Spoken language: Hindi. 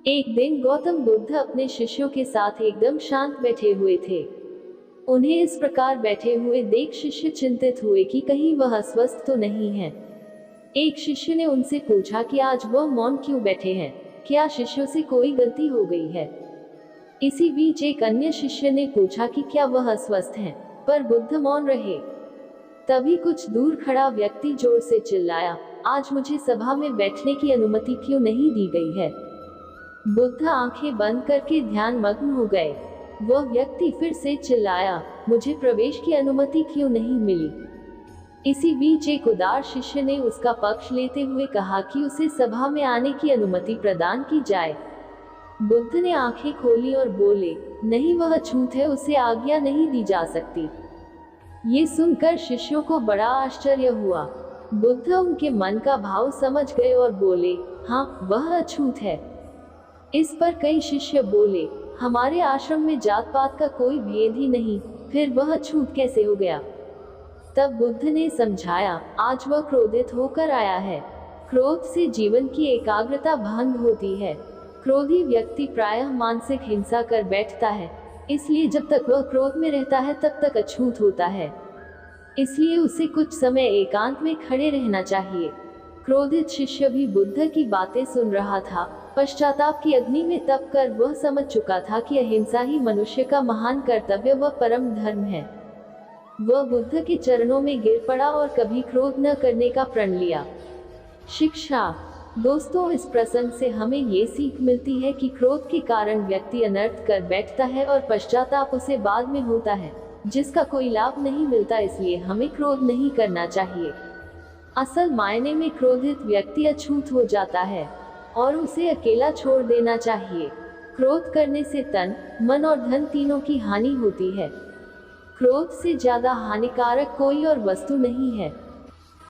एक दिन गौतम बुद्ध अपने शिष्यों के साथ एकदम शांत बैठे हुए थे। उन्हें इस प्रकार बैठे हुए देख शिष्य चिंतित हुए कि कहीं वह अस्वस्थ तो नहीं है। एक शिष्य ने उनसे पूछा कि आज वह मौन क्यों बैठे हैं, क्या शिष्यों से कोई गलती हो गई है। इसी बीच एक अन्य शिष्य ने पूछा कि क्या वह अस्वस्थ हैं, पर बुद्ध मौन रहे। तभी कुछ दूर खड़ा व्यक्ति जोर से चिल्लाया, आज मुझे सभा में बैठने की अनुमति क्यों नहीं दी गई है। बुद्ध आंखें बंद करके ध्यान मग्न हो गए। वह व्यक्ति फिर से चिल्लाया, मुझे प्रवेश की अनुमति क्यों नहीं मिली। इसी बीच एक उदार शिष्य ने उसका पक्ष लेते हुए कहा कि उसे सभा में आने की अनुमति प्रदान की जाए। बुद्ध ने आंखें खोली और बोले, नहीं, वह छूत है, उसे आज्ञा नहीं दी जा सकती। ये सुनकर शिष्यों को बड़ा आश्चर्य हुआ। बुद्ध उनके मन का भाव समझ गए और बोले, हाँ, वह अछूत है। इस पर कई शिष्य बोले, हमारे आश्रम में जात पात का कोई भेद ही नहीं, फिर वह छूत कैसे हो गया। तब बुद्ध ने समझाया, आज वह क्रोधित होकर आया है। क्रोध से जीवन की एकाग्रता भंग होती है। क्रोधी व्यक्ति प्रायः मानसिक हिंसा कर बैठता है, इसलिए जब तक वह क्रोध में रहता है तब तक अछूत होता है। इसलिए उसे कुछ समय एकांत में खड़े रहना चाहिए। क्रोधित शिष्य भी बुद्ध की बातें सुन रहा था। पश्चाताप की अग्नि में तप कर वह समझ चुका था कि अहिंसा ही मनुष्य का महान कर्तव्य व परम धर्म है। वह बुद्ध के चरणों में गिर पड़ा और कभी क्रोध न करने का प्रण लिया। शिक्षा। दोस्तों, इस प्रसंग से हमें ये सीख मिलती है कि क्रोध के कारण व्यक्ति अनर्थ कर बैठता है और पश्चाताप उसे बाद में होता है, जिसका कोई लाभ नहीं मिलता। इसलिए हमें क्रोध नहीं करना चाहिए। असल मायने में क्रोधित व्यक्ति अछूत हो जाता है और उसे अकेला छोड़ देना चाहिए। क्रोध करने से तन, मन और धन तीनों की हानि होती है। क्रोध से ज्यादा हानिकारक कोई और वस्तु नहीं है।